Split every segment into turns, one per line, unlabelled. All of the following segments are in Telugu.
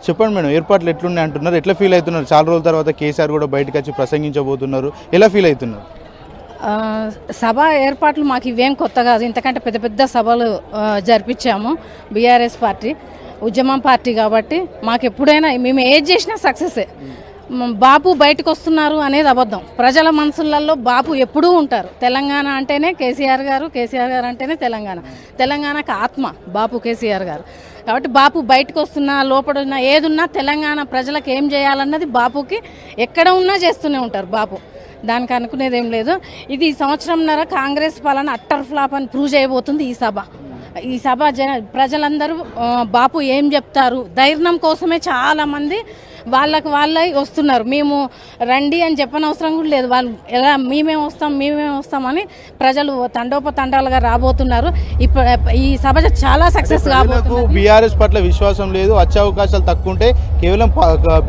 చెప్పండి మేడం, ఏర్పాట్లు ఎట్లున్నాయి అంటున్నారు, ఎట్లా ఫీల్ అవుతున్నారు? చాలా రోజుల తర్వాత కేసీఆర్ కూడా బయటకు వచ్చి ప్రసంగించబోతున్నారు, ఎలా ఫీల్ అవుతున్నారు?
సభ ఏర్పాట్లు మాకు ఇవేం కొత్త కాదు. ఇంతకంటే పెద్ద పెద్ద సభలు జరిపించాము. బీఆర్ఎస్ పార్టీ ఉద్యమం పార్టీ కాబట్టి మాకు ఎప్పుడైనా మేము ఏది చేసినా సక్సెసే. బాపు బయటకు వస్తున్నారు అనేది అబద్ధం. ప్రజల మనసులలో బాపు ఎప్పుడూ ఉంటారు. తెలంగాణ అంటేనే కేసీఆర్ గారు, కేసీఆర్ గారు అంటేనే తెలంగాణ. తెలంగాణకు ఆత్మ బాపు కేసీఆర్ గారు. కాబట్టి బాపు బయటకు వస్తున్నా, లోపడున్నా, ఏదున్నా తెలంగాణ ప్రజలకు ఏం చేయాలన్నది బాపుకి ఎక్కడ ఉన్నా చేస్తూనే ఉంటారు బాపు. దానికి అనుకునేది ఏం లేదు. ఇది సంవత్సరంన్నర కాంగ్రెస్ పాలన అట్టర్ ఫ్లాప్ అని ప్రూవ్ చేయబోతుంది ఈ సభ ప్రజలందరూ బాపు ఏం చెప్తారు ధైర్యం కోసమే చాలామంది వాళ్ళే వస్తున్నారు. మేము రండి అని చెప్పనవసరం కూడా లేదు. వాళ్ళు ఎలా మేమే వస్తామని ప్రజలు తండోపతండాలుగా రాబోతున్నారు. ఈ సభ చాలా సక్సెస్ కాబోతుంది.
బీఆర్ఎస్ పట్ల విశ్వాసం లేదు, వచ్చే అవకాశాలు తక్కువ ఉంటే కేవలం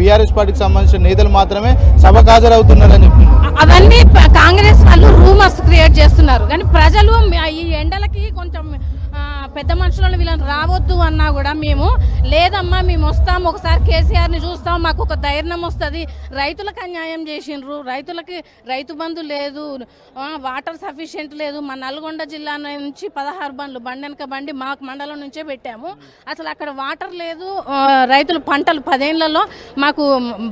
బీఆర్ఎస్ పార్టీకి సంబంధించిన నేతలు మాత్రమే సభకు హాజరవుతున్నారని చెప్తున్నారు.
అవన్నీ కాంగ్రెస్ వాళ్ళు రూమర్స్ క్రియేట్ చేస్తున్నారు. కానీ ప్రజలు ఈ ఎండలకి కొంచెం పెద్ద మనుషులను వీళ్ళని రావద్దు అన్నా కూడా మేము లేదమ్మా మేము వస్తాం, ఒకసారి కేసీఆర్ని చూస్తాం, మాకు ఒక ధైర్యం వస్తుంది. రైతులకు అన్యాయం చేసిండ్రు, రైతులకి రైతు బంధు లేదు, వాటర్ సఫిషియెంట్ లేదు. మా నల్గొండ జిల్లా నుంచి 16 బండ్లు బండెనక బండి మాకు మండలం నుంచే పెట్టాము. అసలు అక్కడ వాటర్ లేదు. రైతులు పంటలు 10 ఏళ్లలో మాకు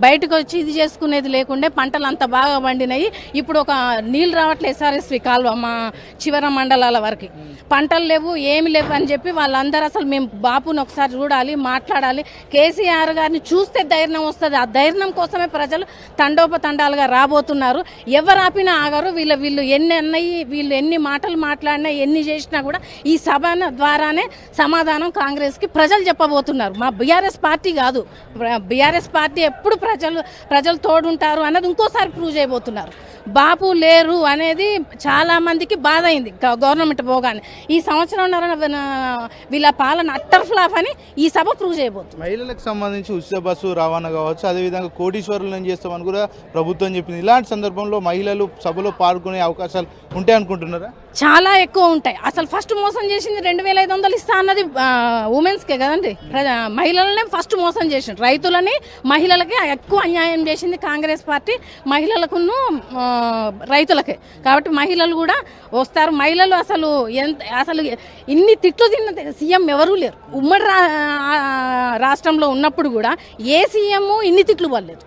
బయటకు వచ్చి ఇది చేసుకునేది లేకుండే పంటలు అంత బాగా పండినాయి. ఇప్పుడు ఒక నీళ్ళు రావట్లేదు ఎస్ఆర్ఎస్వి కాలువ మా చివర మండలాల వరకు. పంటలు లేవు, ఏమి లేవు అని చెప్పి వాళ్ళందరూ అసలు మేము బాపుని ఒకసారి చూడాలి, మాట్లాడాలి. కేసీఆర్ గారిని చూస్తే ధైర్యం వస్తుంది. ఆ ధైర్యం కోసమే ప్రజలు తండోపతండాలుగా రాబోతున్నారు. ఎవరు ఆపినా ఆగరు. వీళ్ళు ఎన్ని మాటలు మాట్లాడినా ఎన్ని చేసినా కూడా ఈ సభ ద్వారానే సమాధానం కాంగ్రెస్కి ప్రజలు చెప్పబోతున్నారు. మా బీఆర్ఎస్ పార్టీ కాదు, బీఆర్ఎస్ పార్టీ ఎప్పుడు ప్రజలు తోడుంటారు అన్నది ఇంకోసారి ప్రూవ్ చేయబోతున్నారు. బాపు లేరు అనేది చాలా మందికి బాధ అయింది గవర్నమెంట్ పోగానే. ఈ సంవత్సరం వీళ్ళ పాలన అట్టర్ ఫ్లాప్ అని ఈ సభ ప్రూవ్ చేయబోతుంది.
మహిళలకు సంబంధించి ఉచిత బస్సు రవాణా కావచ్చు, అదేవిధంగా కోటీశ్వరులను చేస్తామని కూడా ప్రభుత్వం చెప్పింది. ఇలాంటి సందర్భంలో మహిళలు సభలో పాల్గొనే అవకాశాలు ఉంటాయి అనుకుంటున్నారా?
చాలా ఎక్కువ ఉంటాయి. అసలు ఫస్ట్ మోసం చేసింది 2500 ఇస్తా అన్నది ఉమెన్స్కే కదండి. మహిళలనే ఫస్ట్ మోసం చేసింది. రైతులని మహిళలకి ఎక్కువ అన్యాయం చేసింది కాంగ్రెస్ పార్టీ, మహిళలకును రైతులకే. కాబట్టి మహిళలు కూడా వస్తారు. మహిళలు అసలు ఇన్ని తిట్లు తిన్న సీఎం ఎవరూ లేరు. ఉమ్మడి రాష్ట్రంలో ఉన్నప్పుడు కూడా ఏ సీఎం ఇన్ని తిట్లు పడలేదు.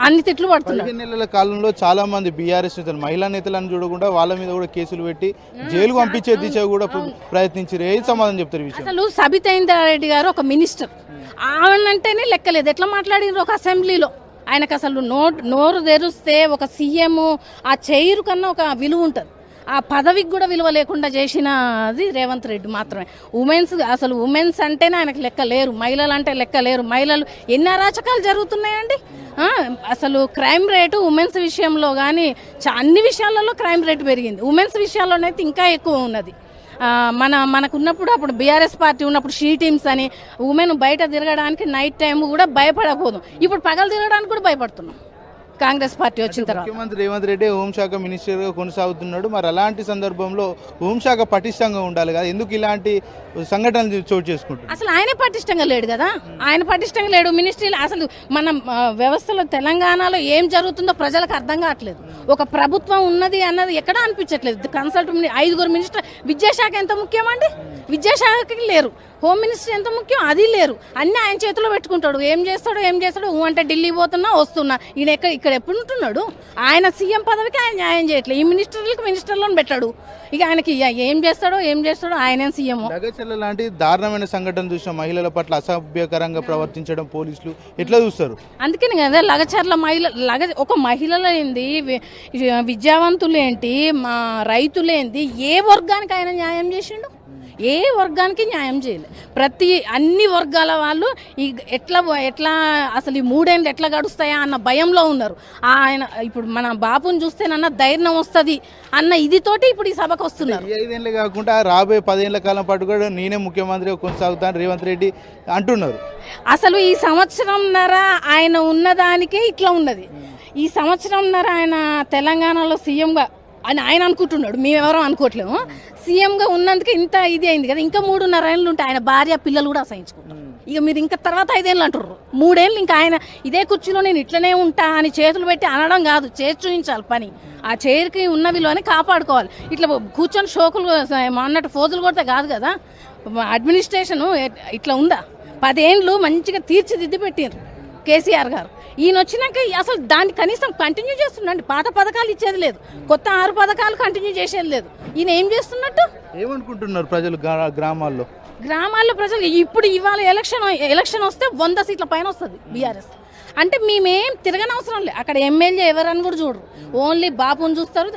అన్ని తిట్లు పడుతున్నారు.
15 నెలల కాలంలో చాలా మంది బీఆర్ఎస్ నేతలు, మహిళా నేతలను చూడకుండా వాళ్ళ మీద కూడా కేసులు పెట్టి జైలు పంపించే దిశ కూడా ప్రయత్నించారు. ఏది సమాధానం చెప్తారు?
అసలు సబితా ఇంద్రారెడ్డి గారు ఒక మినిస్టర్, ఆమెనంటేనే లెక్కలేదు. ఎట్లా మాట్లాడినారు ఒక అసెంబ్లీలో. ఆయనకు అసలు నోరు తెరిస్తే ఒక సీఎం ఆ చైరు కన్నా ఒక విలువ ఉంటుంది. ఆ పదవికి కూడా విలువ లేకుండా చేసినది రేవంత్ రెడ్డి మాత్రమే. ఉమెన్స్ అంటేనే ఆయనకు లెక్క లేరు, మహిళలు అంటే లెక్క లేరు. మహిళలు ఎన్ని అరాచకాలు జరుగుతున్నాయండి. అసలు క్రైమ్ రేటు ఉమెన్స్ విషయంలో కానీ అన్ని విషయాలలో క్రైమ్ రేటు పెరిగింది. ఉమెన్స్ విషయాల్లోనైతే ఇంకా ఎక్కువ ఉన్నది. మనకున్నప్పుడు అప్పుడు బీఆర్ఎస్ పార్టీ ఉన్నప్పుడు షీ టీమ్స్ అని ఉమెన్ బయట తిరగడానికి నైట్ టైం కూడా భయపడకపోదు. ఇప్పుడు పగలు తిరగడానికి కూడా భయపడుతున్నాం కాంగ్రెస్ పార్టీ వచ్చిన తర్వాత.
ముఖ్యమంత్రి రేవంత్ రెడ్డి హోంశాఖ మినిస్టర్గా కొనసాగుతున్నాడు. మరి అలాంటి సందర్భంలో హోంశాఖ పటిష్టంగా ఉండాలి కదా, ఎందుకు ఇలాంటి సంఘటనలు చోటు చేసుకుంటారు?
అసలు ఆయన పటిష్టంగా లేడు కదా. ఆయన పటిష్టంగా లేడు. మినిస్ట్రీలు అసలు మన వ్యవస్థలో తెలంగాణలో ఏం జరుగుతుందో ప్రజలకు అర్థం కావట్లేదు. ఒక ప్రభుత్వం ఉన్నది అన్నది ఎక్కడా అనిపించట్లేదు. Consult 5 minister. విద్యాశాఖ ఎంత ముఖ్యమండి? విద్యాశాఖకి లేరు. హోమ్ మినిస్టర్ ఎంత ముఖ్యం? అది లేరు. అన్నీ ఆయన చేతిలో పెట్టుకుంటాడు. ఏం చేస్తాడు అంటే ఢిల్లీ పోతున్నా వస్తున్నా. ఈయన ఇక్కడ ఎప్పుడు ఉంటున్నాడు? ఆయన సీఎం పదవికి ఆయన న్యాయం చేయట్లేదు. ఈ మినిస్టర్లను పెట్టాడు. ఇక ఆయనకి ఏం చేస్తాడో ఆయన సీఎం.
లగచర్ల లాంటి దారుణమైన సంఘటన చూసిన మహిళల పట్ల అసభ్యకరంగా ప్రవర్తించడం పోలీసులు ఎట్లా చూస్తారు?
అందుకని కదా లగచర్ల ఒక మహిళలేంది, విద్యావంతులేంటి, మా రైతులేంది, ఏ వర్గానికి ఆయన న్యాయం చేసిండు? ఏ వర్గానికి న్యాయం చేయలేదు. అన్ని వర్గాల వాళ్ళు ఎట్లా అసలు ఈ 3 ఏళ్ళు ఎట్లా గడుస్తాయా అన్న భయంలో ఉన్నారు. ఆయన ఇప్పుడు మన బాపుని చూస్తేనన్నా ధైర్యం వస్తుంది అన్న ఇదితోటి ఇప్పుడు ఈ సభకు వస్తున్నారు.
5 ఏళ్ళు కాకుండా రాబోయే 10 ఏళ్ల కాలం పాటు కూడా నేనే ముఖ్యమంత్రిగా కొనసాగుతాను రేవంత్ రెడ్డి అంటున్నారు.
అసలు ఈ సంవత్సరంన్నర ఆయన ఉన్నదానికే ఇట్లా ఉన్నది. ఈ సంవత్సరంన్నర ఆయన తెలంగాణలో సీఎంగా అని ఆయన అనుకుంటున్నాడు, మేమెవరో అనుకోవట్లేము. సీఎంగా ఉన్నందుకు ఇంత ఇది అయింది కదా, ఇంకా 3.5 ఏళ్ళు ఉంటే ఆయన భార్య పిల్లలు కూడా అసహించుకుంటారు. ఇక మీరు ఇంకా తర్వాత 5 ఏళ్ళు అంటారు, 3 ఏళ్ళు ఇంకా ఆయన ఇదే కుర్చీలో నేను ఇట్లనే ఉంటా అని చేతులు పెట్టి అనడం కాదు, చేసి చూపించాలి పని. ఆ చైర్కి ఉన్న విలువని కాపాడుకోవాలి. ఇట్లా కూర్చొని షోకులు అన్నట్టు ఫోజులు కొడితే కాదు కదా. అడ్మినిస్ట్రేషన్ ఇట్లా ఉందా? 10 ఏళ్ళు మంచిగా తీర్చిదిద్ది పెట్టిండ్రు కేసీఆర్ గారు. ఈయన వచ్చినాక అసలు దాన్ని కనీసం కంటిన్యూ చేస్తున్నాడు. పాత పథకాలు ఇచ్చేది లేదు, కొత్త 6 పథకాలు కంటిన్యూ చేసేది లేదు. ఈయన ఏం చేస్తున్నట్టు?
ఏమనుకుంటున్నారు ప్రజలు గ్రామాల్లో
ప్రజలు? ఇప్పుడు ఇవాళ ఎలక్షన్ వస్తే 100 సీట్ల పైన వస్తుంది బీఆర్ఎస్. అంటే మేమేం తిరగనవసరం లేదు. అక్కడ ఎమ్మెల్యే ఎవరని కూడా చూడరు, ఓన్లీ బాపుని చూస్తారు,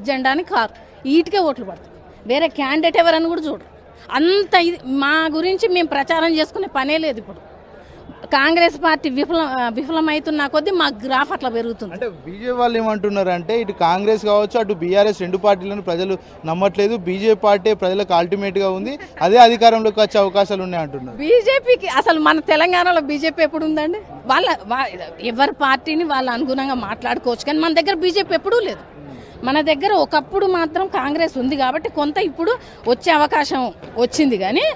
జెండాని కారు, వీటికే ఓట్లు పడతారు. వేరే క్యాండిడేట్ ఎవరని కూడా చూడరు. అంత ఇది మా గురించి మేము ప్రచారం చేసుకునే పనే లేదు. ఇప్పుడు కాంగ్రెస్ పార్టీ విఫలమవుతున్న కొద్దీ మా గ్రాఫ్ అట్లా పెరుగుతుంది.
అంటే బీజేపీ వాళ్ళు ఏమంటున్నారు అంటే ఇటు కాంగ్రెస్ కావచ్చు అటు బీఆర్ఎస్ 2 పార్టీలను ప్రజలు నమ్మట్లేదు, బీజేపీ పార్టీ ప్రజలకు అల్టిమేట్ గా ఉంది, అదే అధికారంలోకి వచ్చే అవకాశాలు ఉన్నాయి అంటున్నారు.
బీజేపీకి అసలు మన తెలంగాణలో బీజేపీ ఎప్పుడు ఉందండి? ఎవరి పార్టీని వాళ్ళ అనుగుణంగా మాట్లాడుకోవచ్చు, కానీ మన దగ్గర బీజేపీ ఎప్పుడూ లేదు. మన దగ్గర ఒకప్పుడు మాత్రం కాంగ్రెస్ ఉంది కాబట్టి కొంత ఇప్పుడు వచ్చే అవకాశం వచ్చింది. కానీ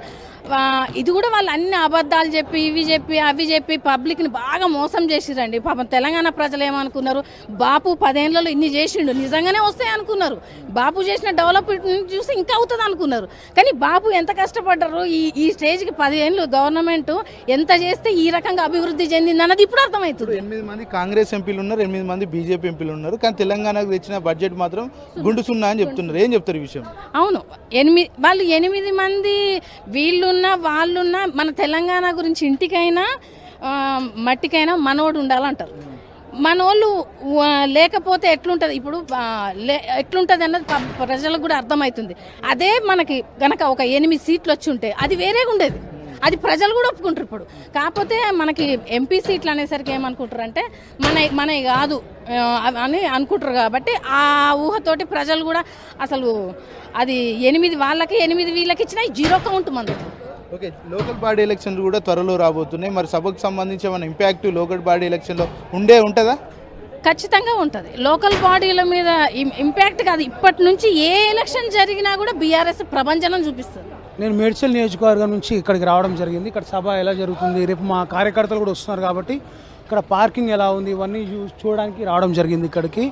ఇది కూడా వాళ్ళు అన్ని అబద్ధాలు చెప్పి ఇవి చెప్పి అవి చెప్పి పబ్లిక్ని బాగా మోసం చేసిరండి. పాపం తెలంగాణ ప్రజలు ఏమనుకున్నారు, బాపు 10 ఏళ్లలో ఇన్ని చేసిండు, నిజంగానే వస్తాయి అనుకున్నారు. బాపు చేసిన డెవలప్మెంట్ చూసి ఇంకా అవుతుంది అనుకున్నారు. కానీ బాపు ఎంత కష్టపడ్డారు, ఈ స్టేజ్కి 10 ఏళ్ళు గవర్నమెంట్ ఎంత చేస్తే ఈ రకంగా అభివృద్ధి చెందింది అన్నది ఇప్పుడు అర్థమవుతుంది.
8 మంది కాంగ్రెస్ ఎంపీలు ఉన్నారు, 8 మంది బీజేపీ ఎంపీలు ఉన్నారు, కానీ తెలంగాణకు తెచ్చిన బడ్జెట్ మాత్రం గుండు సున్నా అని చెప్తున్నారు. ఏం చెప్తారు ఈ విషయం?
అవును, వాళ్ళు 8 మంది వీళ్ళున్నా వాళ్ళున్నా మన తెలంగాణ గురించి ఇంటికైనా మట్టికైనా మనోడు ఉండాలంటారు. మనోళ్ళు లేకపోతే ఎట్లుంటుంది? ఇప్పుడు ఎట్లుంటుంది అన్నది ప్రజలకు కూడా అర్థమవుతుంది. అదే మనకి గనక ఒక 8 సీట్లు వచ్చి ఉంటే అది వేరేగా ఉండేది, అది ప్రజలు కూడా ఒప్పుకుంటారు. ఇప్పుడు కాకపోతే మనకి ఎంపీ సీట్లు అనేసరికి ఏమనుకుంటారు అంటే మనవి కాదు అని అనుకుంటారు. కాబట్టి ఆ ఊహతోటి ప్రజలు కూడా అసలు అది 8 వాళ్ళకి 8 వీళ్ళకి ఇచ్చినా 0 కౌంట్ మంది.
ఓకే, లోకల్ బాడీ ఎలక్షన్లు కూడా త్వరలో రాబోతున్నాయి. మరి సభకు సంబంధించి ఏమైనా ఇంపాక్ట్ లోకల్ బాడీ ఎలక్షన్లో ఉంటుందా?
ఖచ్చితంగా ఉంటుంది. లోకల్ బాడీల మీద ఇంపాక్ట్ కాదు, ఇప్పటి నుంచి ఏ ఎలక్షన్ జరిగినా కూడా బీఆర్ఎస్ ప్రభంజనం చూపిస్తుంది.
నేను మేడ్చల్ నియోజకవర్గం నుంచి ఇక్కడికి రావడం జరిగింది. ఇక్కడ సభ ఎలా జరుగుతుంది, రేపు మా కార్యకర్తలు కూడా వస్తున్నారు కాబట్టి ఇక్కడ పార్కింగ్ ఎలా ఉంది ఇవన్నీ చూడడానికి రావడం జరిగింది ఇక్కడికి.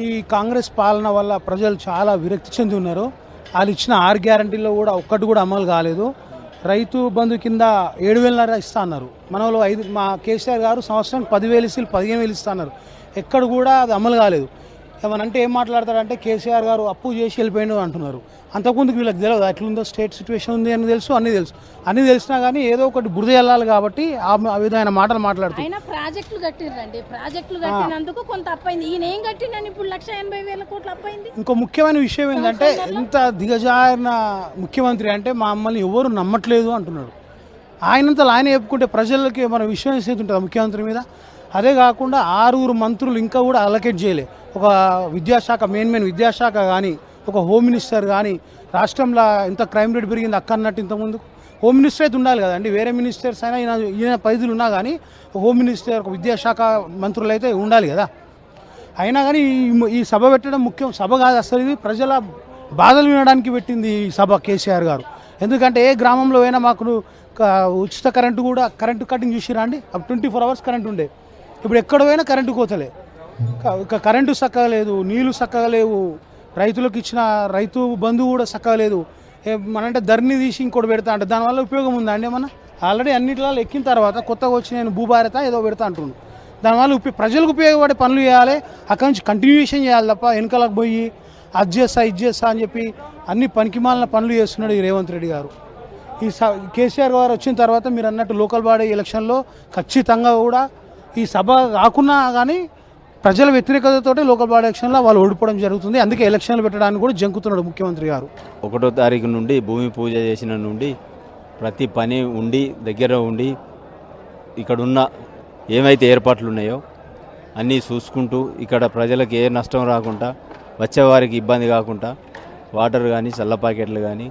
ఈ కాంగ్రెస్ పాలన వల్ల ప్రజలు చాలా విరక్తి చెంది ఉన్నారు. వాళ్ళు ఇచ్చిన 6 గ్యారంటీల్లో కూడా ఒక్కటి కూడా అమలు కాలేదు. రైతు బంధు కింద 7,500 ఇస్తా అన్నారు. మనలో మా కేసీఆర్ గారు సంవత్సరానికి 10,000 ఇస్తే 15,000 ఇస్తా అన్నారు. ఎక్కడ కూడా అది అమలు కాలేదు. ఏమనంటే ఏం మాట్లాడతారంటే కేసీఆర్ గారు అప్పు చేసి వెళ్ళిపోయిండు అంటున్నారు. అంతకుముందుకు వీళ్ళకి తెలియదు ఎట్లుందో స్టేట్ సిచ్యువేషన్ ఉంది అని తెలుసు, అన్నీ తెలిసినా కానీ ఏదో ఒకటి బురద వెళ్ళాలి కాబట్టి ఆ విధమైన మాటలు మాట్లాడుతున్నారు.
ప్రాజెక్టులు కట్టినందుకు కొంత అప్పైంది. ఈయన ఏం కట్టిండని ఇప్పుడు 180,000 కోట్లు అప్పైంది.
ఇంకో ముఖ్యమైన విషయం ఏంటంటే ఎంత దిగజారిన ముఖ్యమంత్రి అంటే మమ్మల్ని ఎవరు నమ్మట్లేదు అంటున్నాడు. ఆయనంతలో ఆయన చెప్పుకుంటే ప్రజలకి మన విశ్వాసం ఉంటుంది ముఖ్యమంత్రి మీద. అదే కాకుండా 6 మంత్రులు ఇంకా కూడా అలొకేట్ చేయలే. ఒక విద్యాశాఖ మెయిన్ విద్యాశాఖ కానీ, ఒక హోమ్ మినిస్టర్ కానీ, రాష్ట్రంలో ఎంత క్రైమ్ రేట్ పెరిగింది అక్కన్నట్టు ఇంతకుముందు హోమ్ మినిస్టర్ అయితే ఉండాలి కదండి. వేరే మినిస్టర్స్ అయినా ఈయన పరిధులు ఉన్నా కానీ ఒక హోమ్ మినిస్టర్, ఒక విద్యాశాఖ మంత్రులు అయితే ఉండాలి కదా. అయినా కానీ ఈ సభ పెట్టడం ముఖ్యం. సభ కాదు అసలు, ఇది ప్రజల బాధలు వినడానికి పెట్టింది ఈ సభ కేసీఆర్ గారు. ఎందుకంటే ఏ గ్రామంలో అయినా మాకు ఉచిత కరెంటు కటింగ్ చూసిరా అండి. అప్పుడు 24 hours కరెంటు ఉండే. ఇప్పుడు ఎక్కడ పోయినా కరెంటు కోతలే. కరెంటు చక్కగా లేదు, నీళ్లు చక్కగా లేవు, రైతులకు ఇచ్చిన రైతు బంధు కూడా చక్కగా లేదు. మనంటే ధరణి తీసి ఇంకోటి పెడతా అంటే దానివల్ల ఉపయోగం ఉందా అండి? ఏమన్నా ఆల్రెడీ అన్నింటిలో ఎక్కిన తర్వాత కొత్తగా వచ్చి నేను భూభారత ఏదో పెడతా అంటున్నాను. దానివల్ల ప్రజలకు ఉపయోగపడే పనులు చేయాలి, అక్కడి నుంచి కంటిన్యూషన్ చేయాలి తప్ప వెనకాలకు పోయి అది చేస్తా అని చెప్పి అన్ని పనికిమాలిన పనులు చేస్తున్నాడు ఈ రేవంత్ రెడ్డి గారు. ఈ కేసీఆర్ గారు వచ్చిన తర్వాత మీరు అన్నట్టు లోకల్ బాడీ ఎలక్షన్లో ఖచ్చితంగా కూడా ఈ సభ కాకున్నా కానీ ప్రజల వ్యతిరేకతతోటే లోకల్ బాడీ ఎలక్షన్లో వాళ్ళు ఓడిపోవడం జరుగుతుంది. అందుకే ఎలక్షన్లు పెట్టడానికి కూడా జంకుతున్నాడు ముఖ్యమంత్రి గారు.
1వ తారీఖు నుండి భూమి పూజ చేసిన నుండి ప్రతి పని ఉండి దగ్గర ఉండి ఇక్కడున్న ఏమైతే ఏర్పాట్లు ఉన్నాయో అన్నీ చూసుకుంటూ ఇక్కడ ప్రజలకు ఏ నష్టం రాకుండా, వచ్చేవారికి ఇబ్బంది కాకుండా వాటర్ కానీ చల్ల ప్యాకెట్లు కానీ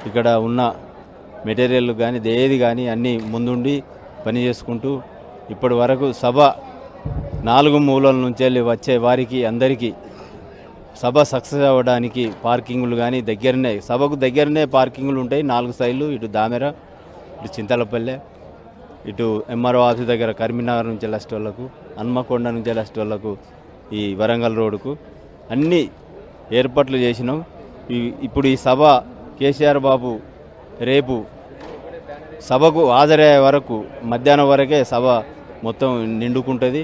ఇక్కడ ఉన్న మెటీరియల్ కానీ ఏది కానీ అన్నీ ముందుండి పని చేసుకుంటూ ఇప్పటి వరకు సభ 4 మూలల నుంచి వెళ్ళి వచ్చే వారికి అందరికీ సభ సక్సెస్ అవ్వడానికి పార్కింగ్లు కానీ దగ్గరనే, సభకు దగ్గరనే పార్కింగ్లు ఉంటాయి 4 సైడ్లు. ఇటు దామెర, ఇటు చింతలపల్లె, ఇటు ఎంఆర్ఓ ఆఫీస్ దగ్గర కరీంనగర్ నుంచి వెళ్ళేటోళ్లకు, హన్మకొండ నుంచి వెళ్ళేటోళ్లకు, ఈ వరంగల్ రోడ్డుకు అన్ని ఏర్పాట్లు చేసినాం. ఇప్పుడు ఈ సభ కేసీఆర్ బాబు రేపు సభకు హాజరయ్యే వరకు మధ్యాహ్నం వరకే సభ మొత్తం నిండుకుంటుంది.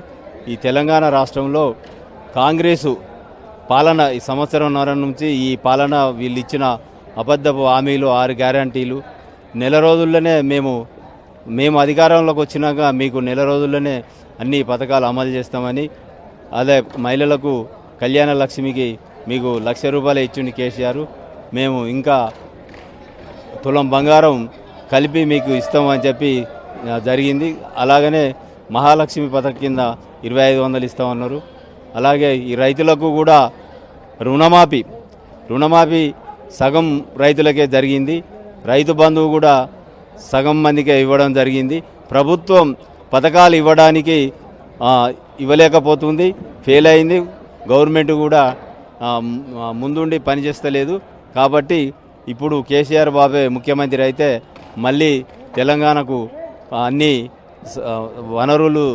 ఈ తెలంగాణ రాష్ట్రంలో కాంగ్రెసు పాలన ఈ సంవత్సరంన్నర నుంచి ఈ పాలన వీళ్ళు ఇచ్చిన అబద్ధపు హామీలు, 6 గ్యారంటీలు, నెల రోజుల్లోనే మేము అధికారంలోకి వచ్చినాక మీకు నెల రోజుల్లోనే అన్ని పథకాలు అమలు చేస్తామని, అదే మహిళలకు కళ్యాణ లక్ష్మికి మీకు ₹1,00,000 ఇచ్చింది కేసీఆర్, మేము ఇంకా తులం బంగారం కలిపి మీకు ఇస్తామని చెప్పి జరిగింది. అలాగనే మహాలక్ష్మి పథకం కింద 2,500 ఇస్తామన్నారు. అలాగే ఈ రైతులకు కూడా రుణమాఫీ సగం రైతులకే జరిగింది. రైతు బంధువు కూడా సగం మందికే ఇవ్వడం జరిగింది. ప్రభుత్వం పథకాలు ఇవ్వలేకపోతుంది, ఫెయిల్ అయింది. గవర్నమెంట్ కూడా ముందుండి పనిచేస్తలేదు. కాబట్టి ఇప్పుడు కేసీఆర్ బాబే ముఖ్యమంత్రి అయితే మళ్ళీ తెలంగాణకు అన్ని వనరులు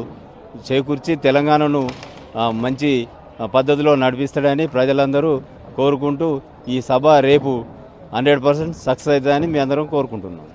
చేకూర్చి తెలంగాణను మంచి పద్ధతిలో నడిపిస్తాడని ప్రజలందరూ కోరుకుంటూ ఈ సభ రేపు 100% సక్సెస్ అవుతుందని మీ అందరం కోరుకుంటున్నాం.